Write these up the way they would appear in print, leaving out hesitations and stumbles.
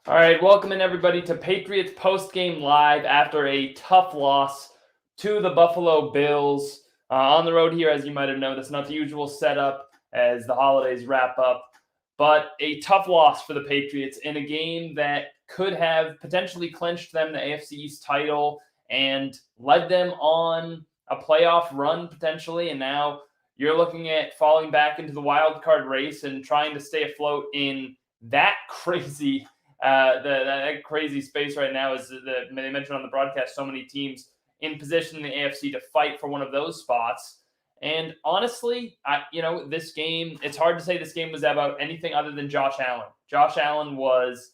All right, welcome in everybody to Patriots Postgame Live after a tough loss to the Buffalo Bills. On the road here, as you might have noticed, not the usual setup as the holidays wrap up, but a tough loss for the Patriots in a game that could have potentially clinched them the AFC East title and led them on a playoff run potentially. And now you're looking at falling back into the wild card race and trying to stay afloat in that crazy that crazy space right now is that they mentioned on the broadcast so many teams in position in the AFC to fight for one of those spots. And honestly, this game, it's hard to say this game was about anything other than Josh Allen. Josh Allen was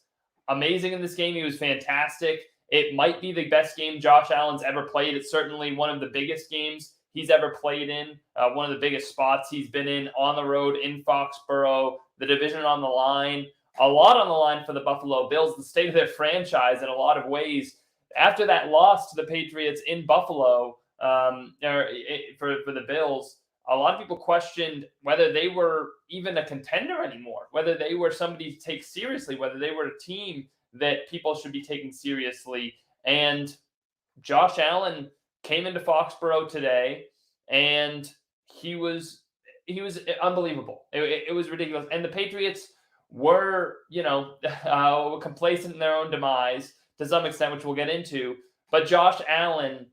amazing in this game. He was fantastic. It might be the best game Josh Allen's ever played. It's certainly one of the biggest games he's ever played in, one of the biggest spots he's been in on the road in Foxborough, the division on the line. A lot on the line for the Buffalo Bills, the state of their franchise in a lot of ways. After that loss to the Patriots in Buffalo for the Bills, a lot of people questioned whether they were even a contender anymore, whether they were somebody to take seriously, whether they were a team that people should be taking seriously. And Josh Allen came into Foxborough today, and he was unbelievable. It was ridiculous. And the Patriots were, complacent in their own demise to some extent, which we'll get into. But Josh Allen,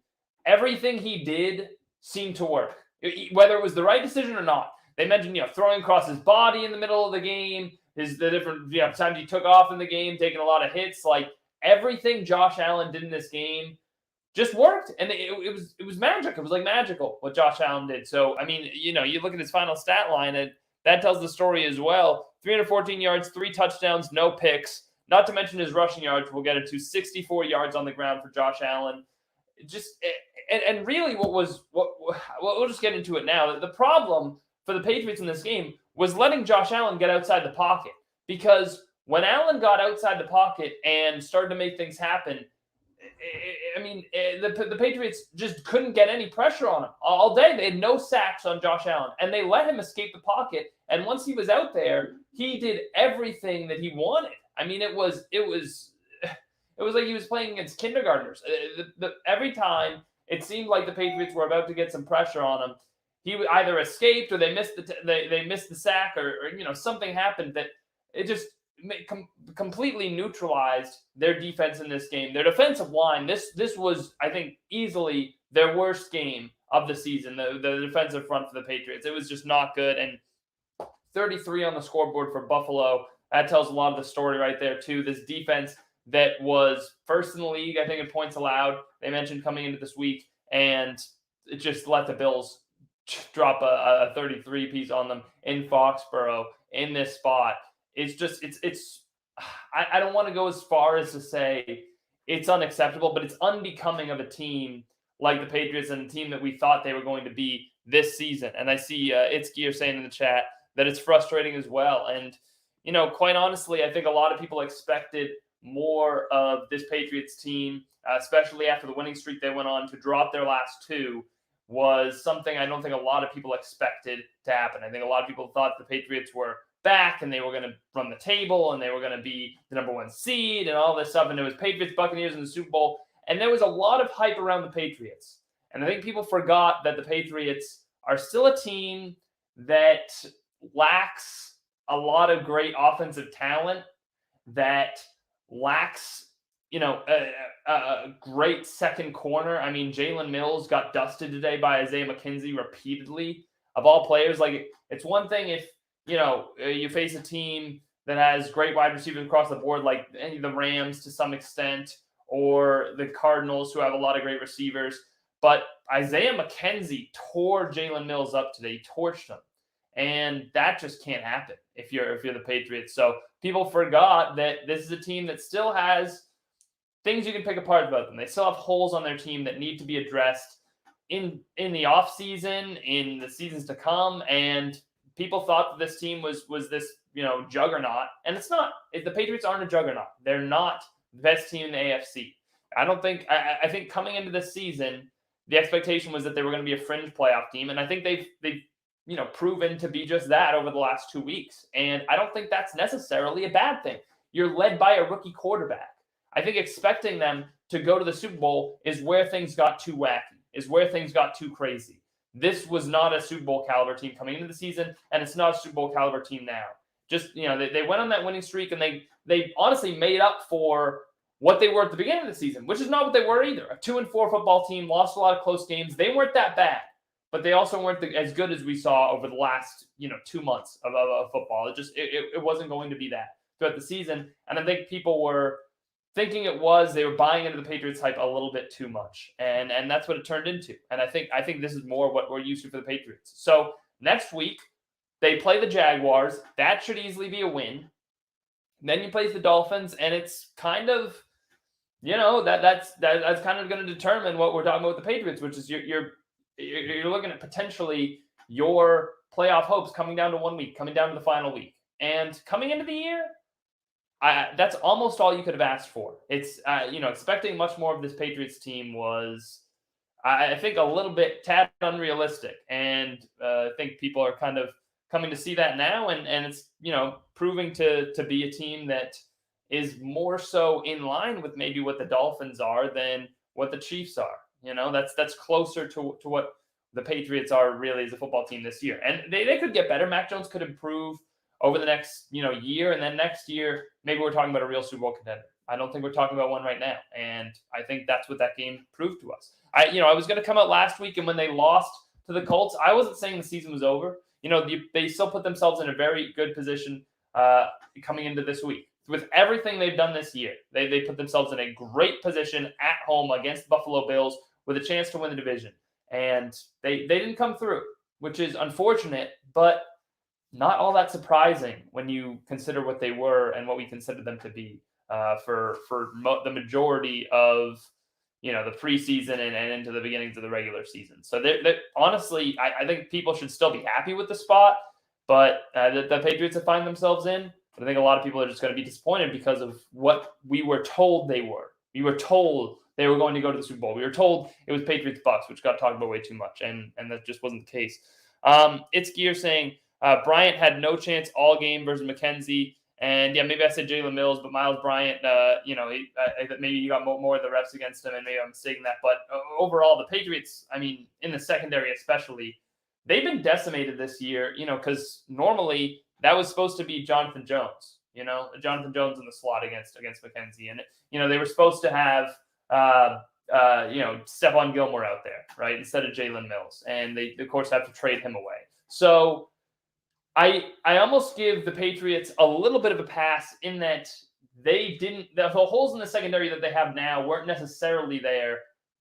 everything he did seemed to work, whether it was the right decision or not. They mentioned, throwing across his body in the middle of the game, the different times he took off in the game, taking a lot of hits. Like everything Josh Allen did in this game just worked, and it was magic. It was like magical what Josh Allen did. So I mean, you look at his final stat line, and that tells the story as well. 314 yards, 3 touchdowns, no picks. Not to mention his rushing yards. We'll get into 64 yards on the ground for Josh Allen. And really, we'll just get into it now. The problem for the Patriots in this game was letting Josh Allen get outside the pocket, because when Allen got outside the pocket and started to make things happen, the Patriots just couldn't get any pressure on him all day. They had no sacks on Josh Allen, and they let him escape the pocket. And once he was out there, he did everything that he wanted. I mean, it was like he was playing against kindergartners. Every time it seemed like the Patriots were about to get some pressure on him, he either escaped or they missed the sack, or something happened that it just completely neutralized their defense in this game. Their defensive line, this was, I think, easily their worst game of the season, the defensive front for the Patriots. It was just not good. And 33 on the scoreboard for Buffalo. That tells a lot of the story right there, too. This defense that was first in the league, I think, in points allowed, they mentioned coming into this week, and it just let the Bills drop a 33 piece on them in Foxborough in this spot. I don't want to go as far as to say it's unacceptable, but it's unbecoming of a team like the Patriots and a team that we thought they were going to be this season. And I see It's Gear saying in the chat that it's frustrating as well. And, quite honestly, I think a lot of people expected more of this Patriots team, especially after the winning streak they went on. To drop their last 2 was something I don't think a lot of people expected to happen. I think a lot of people thought the Patriots were back and they were going to run the table and they were going to be the number 1 seed and all this stuff. And it was Patriots Buccaneers in the Super Bowl. And there was a lot of hype around the Patriots. And I think people forgot that the Patriots are still a team that lacks a lot of great offensive talent, that lacks, a great second corner. I mean, Jalen Mills got dusted today by Isaiah McKenzie repeatedly. Of all players, like, it's one thing if, you face a team that has great wide receivers across the board, like the Rams to some extent, or the Cardinals, who have a lot of great receivers. But Isaiah McKenzie tore Jalen Mills up today. He torched him. And that just can't happen if you're the Patriots. So people forgot that this is a team that still has things you can pick apart about them. They still have holes on their team that need to be addressed in the offseason, in the seasons to come. And people thought that this team was this, juggernaut. And it's not. The Patriots aren't a juggernaut. They're not the best team in the AFC. I think coming into this season, the expectation was that they were going to be a fringe playoff team. And I think they've proven to be just that over the last 2 weeks. And I don't think that's necessarily a bad thing. you're led by a rookie quarterback. I think expecting them to go to the Super Bowl is where things got too wacky, is where things got too crazy. This was not a Super Bowl caliber team coming into the season, and it's not a Super Bowl caliber team now. Just, they went on that winning streak, and they honestly made up for what they were at the beginning of the season, which is not what they were either. A 2-4 football team, lost a lot of close games. They weren't that bad, but they also weren't as good as we saw over the last 2 months of football. It wasn't going to be that throughout the season, and I think people were thinking they were buying into the Patriots hype a little bit too much, and that's what it turned into. And I think this is more what we're used to for the Patriots. So next week they play the Jaguars. That should easily be a win. Then you play the Dolphins, and it's kind of that's kind of going to determine what we're talking about with the Patriots, which is you're looking at potentially your playoff hopes coming down to 1 week, coming down to the final week, and coming into the year. That's almost all you could have asked for. It's expecting much more of this Patriots team was, I think, a little bit tad unrealistic, and I think people are kind of coming to see that now, and it's proving to be a team that is more so in line with maybe what the Dolphins are than what the Chiefs are. That's closer to what the Patriots are really as a football team this year, and they could get better. Mac Jones could improve over the next year, and then next year maybe we're talking about a real Super Bowl contender. I don't think we're talking about one right now, and I think that's what that game proved to us. I was going to come out last week, and when they lost to the Colts, I wasn't saying the season was over. They still put themselves in a very good position coming into this week. With everything they've done this year, they put themselves in a great position at home against the Buffalo Bills with a chance to win the division, and they didn't come through, which is unfortunate, but not all that surprising when you consider what they were and what we consider them to be for the majority of the preseason and into the beginnings of the regular season. So honestly, I think people should still be happy with the spot, but the Patriots have find themselves in. But I think a lot of people are just going to be disappointed because of what we were told they were. We were told they were going to go to the Super Bowl. We were told it was Patriots Bucs, which got talked about way too much, and that just wasn't the case. It's Gear saying Bryant had no chance all game versus McKenzie. And yeah, maybe I said Jalen Mills, but Miles Bryant, maybe he got more of the reps against him, and maybe I'm mistaking that. But overall, the Patriots, in the secondary especially, they've been decimated this year, because normally that was supposed to be Jonathan Jones, Jonathan Jones in the slot against McKenzie. And, they were supposed to have, Stephon Gilmore out there, right, instead of Jalen Mills. And they, of course, have to trade him away. So I almost give the Patriots a little bit of a pass in that the holes in the secondary that they have now weren't necessarily there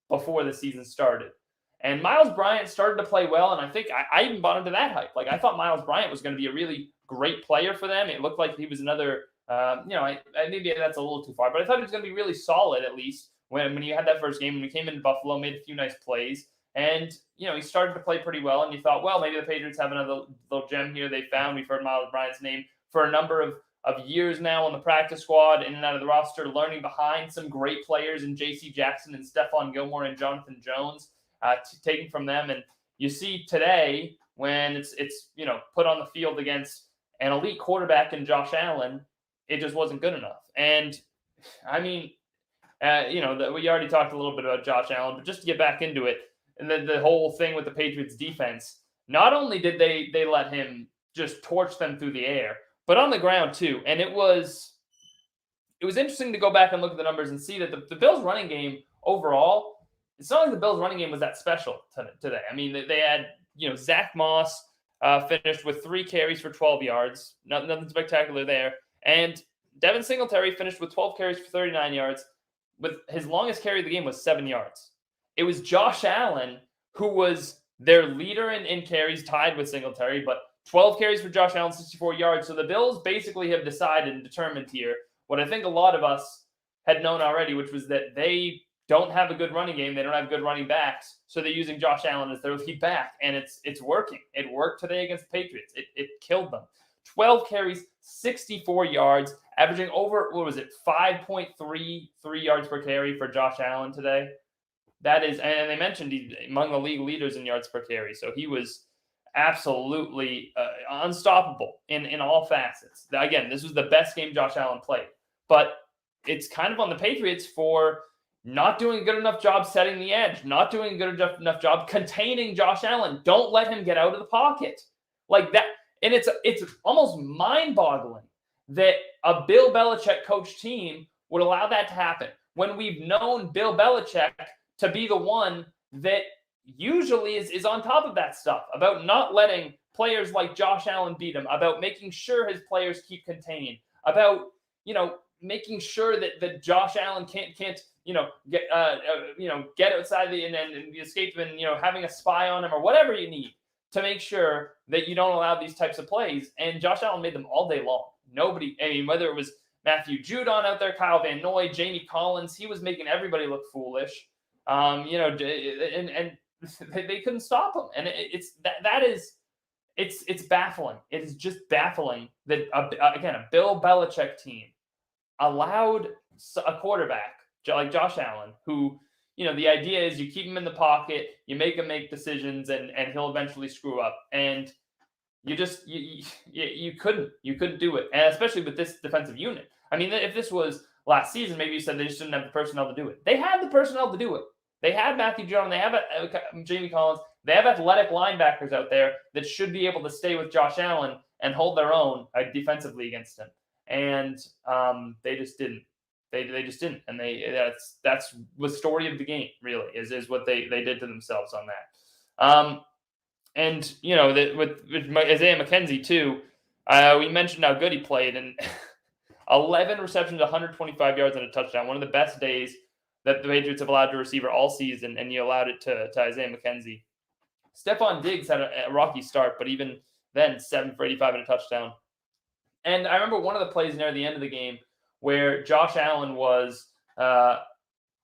before the season started. And Miles Bryant started to play well, and I think I even bought into that hype. Like, I thought Miles Bryant was going to be a really great player for them. It looked like he was another, maybe that's a little too far, but I thought he was going to be really solid, at least, when you had that first game, when we came into Buffalo, made a few nice plays. And, he started to play pretty well, and you thought, well, maybe the Patriots have another little gem here they found. We've heard Miles Bryant's name for a number of years now on the practice squad, in and out of the roster, learning behind some great players in J.C. Jackson and Stephon Gilmore and Jonathan Jones, taking from them. And you see today when it's put on the field against an elite quarterback in Josh Allen, it just wasn't good enough. And, we already talked a little bit about Josh Allen, but just to get back into it, and then the whole thing with the Patriots defense, not only did they let him just torch them through the air, but on the ground too. And it was interesting to go back and look at the numbers and see that the Bills running game overall, it's not like the Bills running game was that special today. They had, Zach Moss finished with 3 carries for 12 yards. Nothing spectacular there. And Devin Singletary finished with 12 carries for 39 yards. With his longest carry of the game was 7 yards. It was Josh Allen who was their leader in carries, tied with Singletary, but 12 carries for Josh Allen, 64 yards. So the Bills basically have decided and determined here what I think a lot of us had known already, which was that they don't have a good running game. They don't have good running backs. So they're using Josh Allen as their lead back, and it's working. It worked today against the Patriots. It killed them. 12 carries, 64 yards, averaging over, 5.33 yards per carry for Josh Allen today. That is, and they mentioned he's among the league leaders in yards per carry. So he was absolutely unstoppable in all facets. Again, this was the best game Josh Allen played. but it's kind of on the Patriots for not doing a good enough job setting the edge, not doing a good enough job containing Josh Allen. Don't let him get out of the pocket like that. And it's almost mind-boggling that a Bill Belichick coach team would allow that to happen when we've known Bill Belichick to be the one that usually is on top of that stuff, about not letting players like Josh Allen beat him, about making sure his players keep contained, about, making sure that Josh Allen can't get outside and escape and, having a spy on him or whatever you need to make sure that you don't allow these types of plays. And Josh Allen made them all day long. Nobody, whether it was Matthew Judon out there, Kyle Van Noy, Jamie Collins, he was making everybody look foolish. And they couldn't stop him. And it's baffling. It is just baffling that a Bill Belichick team allowed a quarterback like Josh Allen, who, the idea is you keep him in the pocket, you make him make decisions, and he'll eventually screw up. And you couldn't do it, and especially with this defensive unit. I mean, if this was last season, maybe you said they just didn't have the personnel to do it. They had the personnel to do it. They had Matthew Judon, they have Jamie Collins, they have athletic linebackers out there that should be able to stay with Josh Allen and hold their own defensively against him. And they just didn't. They just didn't, and that's the story of the game. Really, is what they did to themselves on that. And with Isaiah McKenzie too, we mentioned how good he played, and 11 receptions, 125 yards, and a touchdown. One of the best days that the Patriots have allowed to a receiver all season, and you allowed it to Isaiah McKenzie. Stephon Diggs had a rocky start, but even then, 7 for 85 and a touchdown. And I remember one of the plays near the end of the game where Josh Allen was, I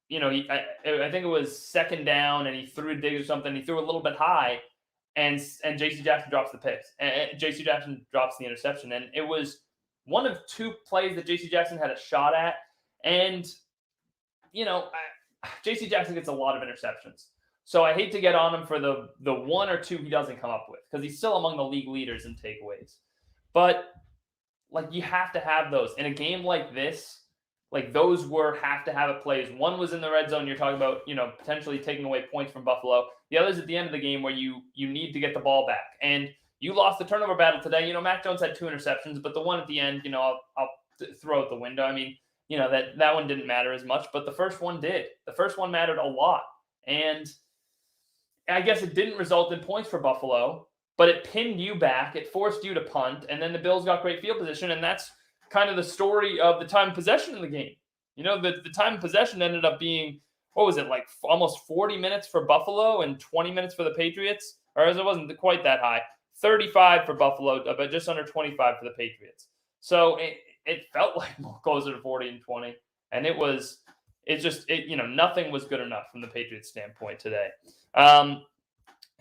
think it was second down, and he threw Diggs or something. He threw a little bit high, and J.C. Jackson drops the picks. And J.C. Jackson drops the interception. And it was one of two plays that J.C. Jackson had a shot at. And, J.C. Jackson gets a lot of interceptions. So I hate to get on him for the one or two he doesn't come up with, because he's still among the league leaders in takeaways. But you have to have those in a game like this. Those have to have a plays. One was in the red zone. You're talking about, potentially taking away points from Buffalo. The other's at the end of the game where you need to get the ball back. And you lost the turnover battle today. Mac Jones had 2 interceptions, but the one at the end, I'll throw out the window. I mean, that one didn't matter as much, but the first one did. The first one mattered a lot. And I guess it didn't result in points for Buffalo, but it pinned you back. It forced you to punt, and then the Bills got great field position, and that's kind of the story of the time of possession in the game. The time of possession ended up being, what was it, almost 40 minutes for Buffalo and 20 minutes for the Patriots? Or as it wasn't quite that high. 35 for Buffalo, but just under 25 for the Patriots. So it felt like more closer to 40 and 20, and nothing was good enough from the Patriots standpoint today.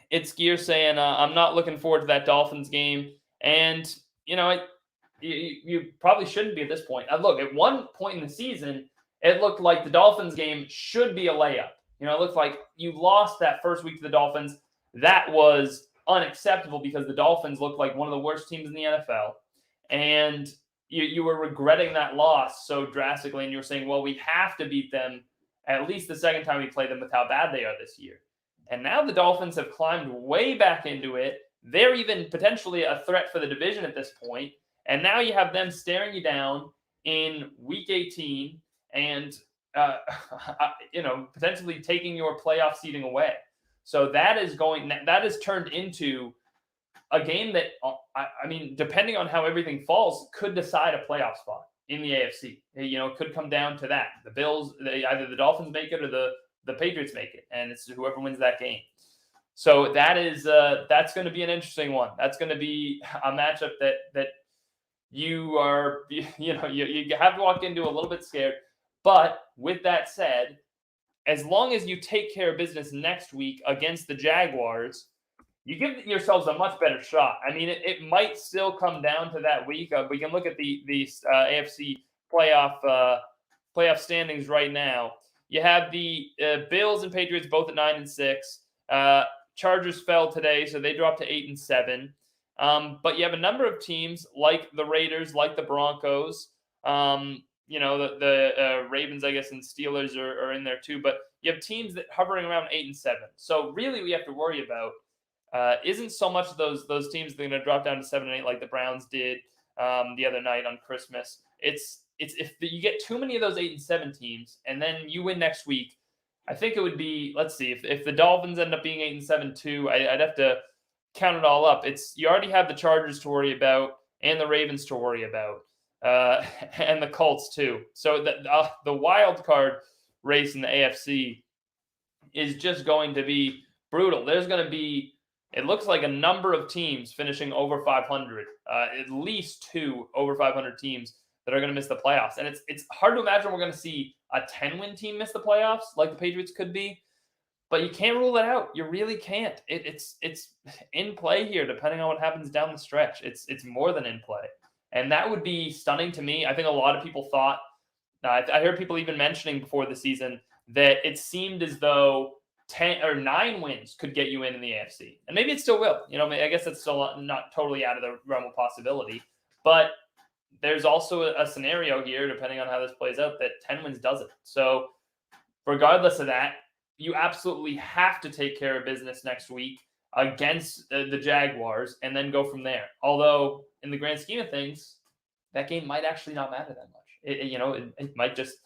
It's Gear saying, I'm not looking forward to that Dolphins game. And, you probably shouldn't be at this point. Look, at one point in the season, it looked like the Dolphins game should be a layup. It looked like you lost that first week to the Dolphins. That was unacceptable because the Dolphins looked like one of the worst teams in the NFL. And you were regretting that loss so drastically. And you were saying, well, we have to beat them at least the second time we play them with how bad they are this year. And now the Dolphins have climbed way back into it. They're even potentially a threat for the division at this point. And now you have them staring you down in Week 18 and, potentially taking your playoff seeding away. So that has turned into a game that, depending on how everything falls, could decide a playoff spot in the AFC. It could come down to that. The Bills, either the Dolphins make it or the Patriots make it, and it's whoever wins that game. So that's going to be an interesting one. That's going to be a matchup that you are, you have to walk into a little bit scared. But with that said, as long as you take care of business next week against the Jaguars, you give yourselves a much better shot. I mean, it might still come down to that week. We can look at the AFC playoff standings right now. You have the Bills and Patriots both at 9-6. Chargers fell today, so they dropped to 8-7. But you have a number of teams like the Raiders, like the Broncos, the Ravens, I guess, and Steelers are in there too. But you have teams that hovering around 8-7. So really, we have to worry about isn't so much those teams that are going to drop down to 7-8 like the Browns did the other night on Christmas. It's if you get too many of those 8-7 teams, and then you win next week. I think it would be, let's see, if the Dolphins end up being 8-7 too, I'd have to count it all up. You already have the Chargers to worry about and the Ravens to worry about, and the Colts too. So the wild card race in the AFC is just going to be brutal. There's going to be, it looks like, a number of teams finishing over 500, at least 2 over 500 teams that are going to miss the playoffs. And it's hard to imagine we're going to see a 10-win team miss the playoffs like the Patriots could be. But you can't rule it out. You really can't. It's in play here, depending on what happens down the stretch. It's more than in play. And that would be stunning to me. I think a lot of people thought, I heard people even mentioning before the season that it seemed as though 10 or 9 wins could get you in the AFC. And maybe it still will. I guess it's still not totally out of the realm of possibility. But there's also a scenario here, depending on how this plays out, that 10 wins doesn't. So regardless of that, you absolutely have to take care of business next week against the Jaguars and then go from there. Although, in the grand scheme of things, that game might actually not matter that much. It might just,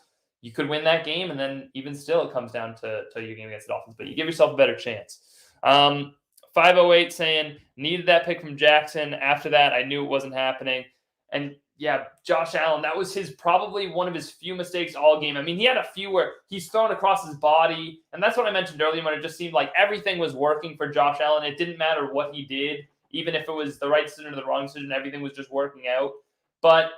you could win that game, and then even still it comes down to your game against the Dolphins. But you give yourself a better chance. 508 saying, needed that pick from Jackson. After that, I knew it wasn't happening. And yeah, Josh Allen, that was probably one of his few mistakes all game. I mean, he had a few where he's thrown across his body, and that's what I mentioned earlier when it just seemed like everything was working for Josh Allen. It didn't matter what he did, even if it was the right decision or the wrong decision, everything was just working out. But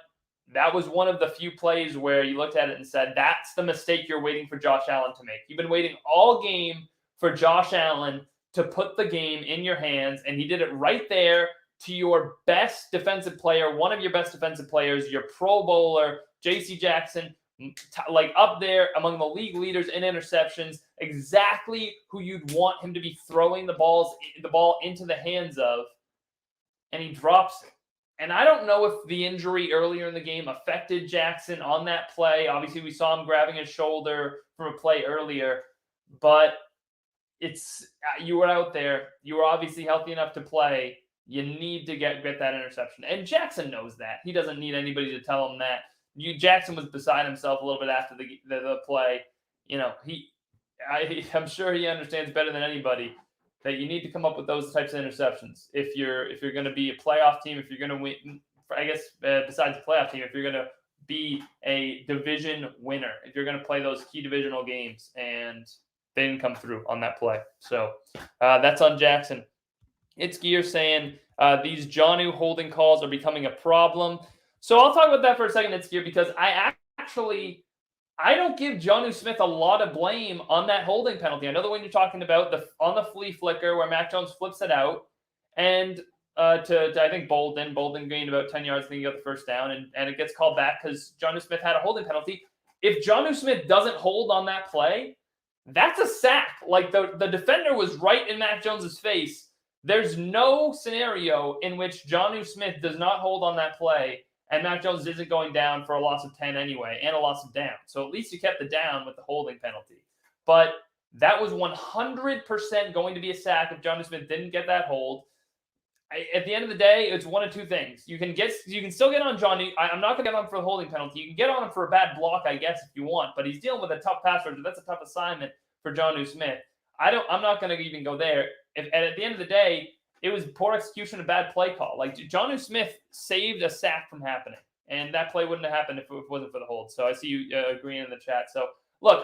that was one of the few plays where you looked at it and said, that's the mistake you're waiting for Josh Allen to make. You've been waiting all game for Josh Allen to put the game in your hands, and he did it right there to your best defensive player, one of your best defensive players, your Pro Bowler, J.C. Jackson, like up there among the league leaders in interceptions, exactly who you'd want him to be throwing the ball into the hands of, and he drops it. And I don't know if the injury earlier in the game affected Jackson on that play. Obviously, we saw him grabbing his shoulder from a play earlier, but you were out there. You were obviously healthy enough to play. You need to get that interception. And Jackson knows that. He doesn't need anybody to tell him that. Jackson was beside himself a little bit after the play. I'm sure he understands better than anybody that you need to come up with those types of interceptions. If you're going to be a playoff team, if you're going to win, I guess besides the playoff team, if you're going to be a division winner, if you're going to play those key divisional games, and they didn't come through on that play. So that's on Jackson. It's Gear saying these Jonnu holding calls are becoming a problem. So I'll talk about that for a second, It's Gear, because I don't give Jonnu Smith a lot of blame on that holding penalty. I know the one you're talking about, on the flea flicker where Mac Jones flips it out, and to I think Bolden gained about 10 yards, I think he got the first down, and it gets called back because Jonnu Smith had a holding penalty. If Jonnu Smith doesn't hold on that play, that's a sack. Like the defender was right in Mac Jones's face. There's no scenario in which Jonnu Smith does not hold on that play and Mac Jones isn't going down for a loss of 10 anyway, and a loss of down. So at least you kept the down with the holding penalty. But that was 100% going to be a sack if Jonnu Smith didn't get that hold. At the end of the day, it's one of two things. You can still get on Jonnu. I'm not going to get on him for the holding penalty. You can get on him for a bad block, I guess, if you want. But he's dealing with a tough pass rusher. That's a tough assignment for Jonnu Smith. I'm not going to even go there. And at the end of the day, it was poor execution, a bad play call. Like, Jonnu Smith saved a sack from happening, and that play wouldn't have happened if it wasn't for the hold. So I see you agreeing in the chat. So look,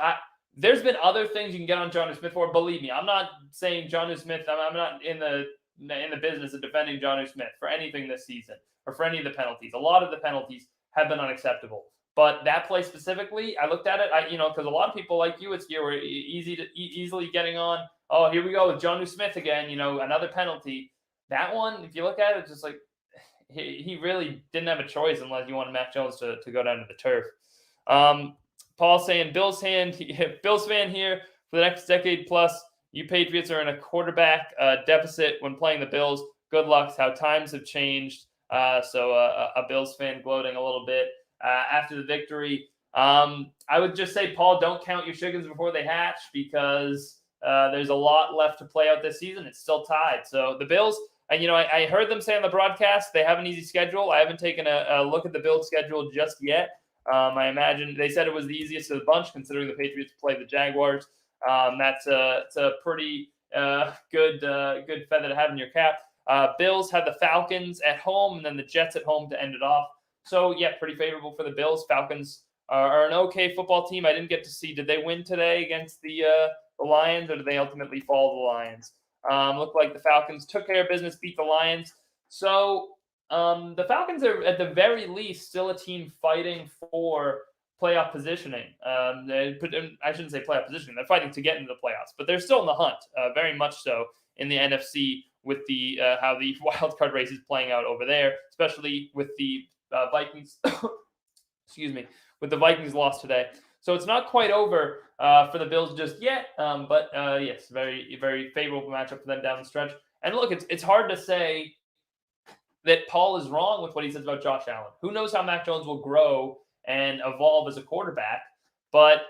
there's been other things you can get on Jonnu Smith for. Believe me, I'm not saying Jonnu Smith. I'm not in the business of defending Jonnu Smith for anything this season or for any of the penalties. A lot of the penalties have been unacceptable. But that play specifically, I looked at it, because a lot of people like you, It's Gear, were easily getting on, oh, here we go with Jonnu Smith again, another penalty. That one, if you look at it, it's just like he really didn't have a choice unless you wanted Mac Jones to go down to the turf. Paul saying, Bills fan here for the next decade plus. You Patriots are in a quarterback deficit when playing the Bills. Good luck. How times have changed. So a Bills fan gloating a little bit. after the victory. I would just say, Paul, don't count your chickens before they hatch, because there's a lot left to play out this season. It's still tied. So the Bills, and I heard them say on the broadcast they have an easy schedule. I haven't taken a look at the Bills' schedule just yet. I imagine they said it was the easiest of the bunch, considering the Patriots play the Jaguars. It's a pretty good feather to have in your cap. Bills have the Falcons at home and then the Jets at home to end it off. So, yeah, pretty favorable for the Bills. Falcons are an okay football team. I didn't get to see, did they win today against the Lions, or did they ultimately fall to the Lions? Looked like the Falcons took care of business, beat the Lions. So the Falcons are, at the very least, still a team fighting for playoff positioning. I shouldn't say playoff positioning. They're fighting to get into the playoffs, but they're still in the hunt, very much so, in the NFC with the how the wild card race is playing out over there, especially with the Vikings. Excuse me, with the Vikings loss today. So it's not quite over for the Bills just yet, but yes, very, very favorable matchup for them down the stretch. And look, it's hard to say that Paul is wrong with what he says about Josh Allen. Who knows how Mac Jones will grow and evolve as a quarterback, but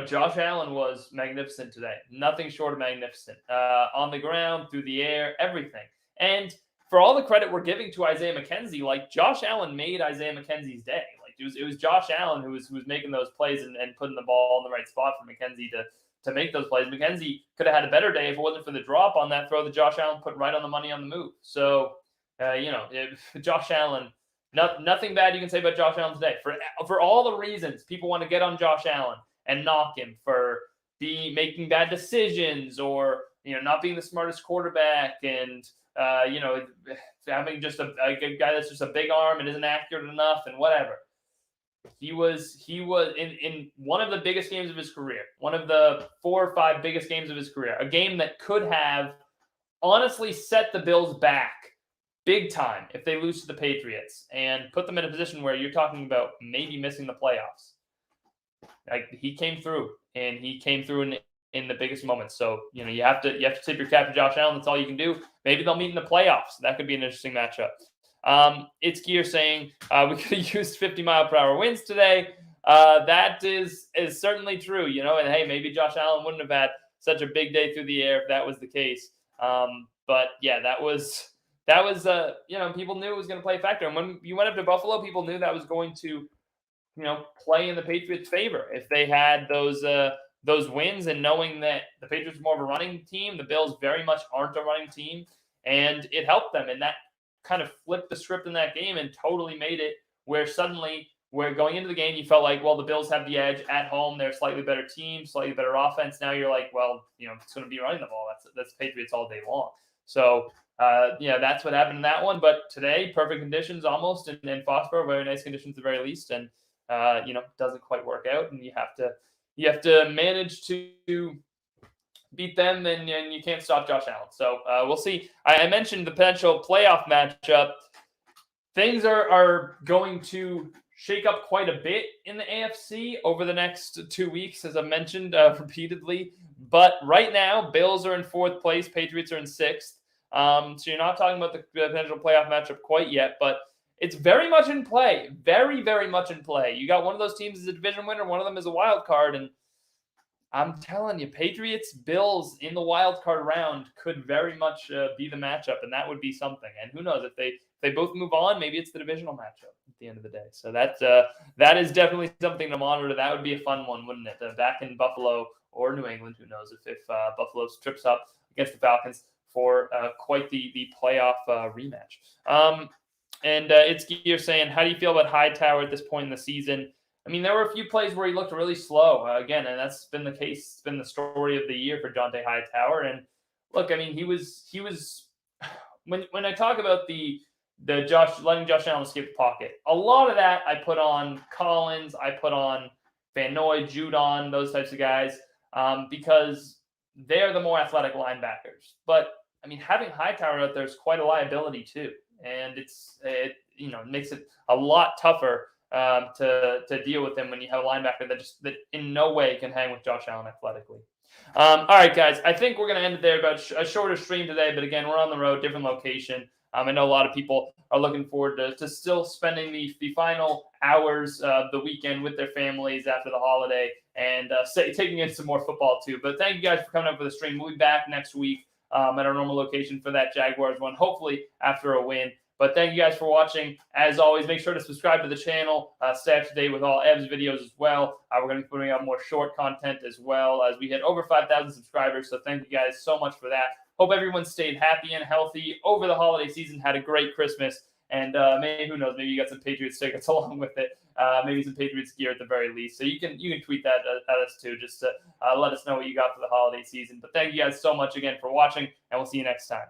Josh Allen was magnificent today. Nothing short of magnificent. On the ground, through the air, everything. And for all the credit we're giving to Isaiah McKenzie, like, Josh Allen made Isaiah McKenzie's day. It was Josh Allen who was making those plays and putting the ball in the right spot for McKenzie to make those plays. McKenzie could have had a better day if it wasn't for the drop on that throw that Josh Allen put right on the money on the move. So, Josh Allen, nothing bad you can say about Josh Allen today. For all the reasons people want to get on Josh Allen and knock him for making bad decisions, or not being the smartest quarterback, and having just a guy that's just a big arm and isn't accurate enough and whatever. He was in one of the biggest games of his career, one of the 4 or 5 biggest games of his career, a game that could have honestly set the Bills back big time if they lose to the Patriots and put them in a position where you're talking about maybe missing the playoffs. Like, he came through, and he came through in the biggest moments. So, you have to tip your cap to Josh Allen. That's all you can do. Maybe they'll meet in the playoffs. That could be an interesting matchup. It's Gear saying we could have used 50-mile-per-hour winds today. That is certainly true, and hey, maybe Josh Allen wouldn't have had such a big day through the air if that was the case. But yeah, that was people knew it was going to play a factor. And when you went up to Buffalo, people knew that was going to, play in the Patriots' favor if they had those wins, and knowing that the Patriots are more of a running team, the Bills very much aren't a running team, and it helped them. And that kind of flipped the script in that game and totally made it where suddenly, where going into the game, you felt like, well, the Bills have the edge at home. They're a slightly better team, slightly better offense. Now you're like, well, it's going to be running the ball. That's Patriots all day long. So, that's what happened in that one. But today, perfect conditions almost, and Foxborough, very nice conditions at the very least. And, doesn't quite work out, and you have to manage to beat them, and you can't stop Josh Allen. So we'll see. I mentioned the potential playoff matchup. Things are going to shake up quite a bit in the AFC over the next 2 weeks, as I mentioned repeatedly. But right now, Bills are in 4th place. Patriots are in 6th. So you're not talking about the potential playoff matchup quite yet, but it's very much in play. Very, very much in play. You got one of those teams as a division winner, one of them is a wild card, and I'm telling you, Patriots, Bills in the wild card round could very much be the matchup, and that would be something. And who knows, if they both move on, maybe it's the divisional matchup at the end of the day. So that is definitely something to monitor. That would be a fun one, wouldn't it? Back in Buffalo or New England, who knows if Buffalo trips up against the Falcons for quite the playoff rematch. And it's Gear saying, how do you feel about Hightower at this point in the season? I mean, there were a few plays where he looked really slow again, and that's been the case. It's been the story of the year for Dont'a Hightower. And look, I mean, he was when I talk about the letting Josh Allen escape the pocket, a lot of that I put on Collins, I put on Van Noy, Judon, those types of guys, because they're the more athletic linebackers. But I mean, having Hightower out there is quite a liability too, and it makes it a lot tougher to deal with him when you have a linebacker that in no way can hang with Josh Allen athletically. All right, guys, I think we're going to end it there. About a shorter stream today, but again, we're on the road, different location. I know a lot of people are looking forward to still spending the final hours of the weekend with their families after the holiday and taking in some more football too. But thank you guys for coming up with the stream. We'll be back next week at our normal location for that Jaguars one, hopefully after a win. But thank you guys for watching. As always, make sure to subscribe to the channel. Stay up to date with all Ev's videos as well. We're going to be putting out more short content as well as we hit over 5,000 subscribers. So thank you guys so much for that. Hope everyone stayed happy and healthy over the holiday season, had a great Christmas. And maybe, who knows, maybe you got some Patriots tickets along with it. Maybe some Patriots gear at the very least. So you can tweet that at us too, just to let us know what you got for the holiday season. But thank you guys so much again for watching, and we'll see you next time.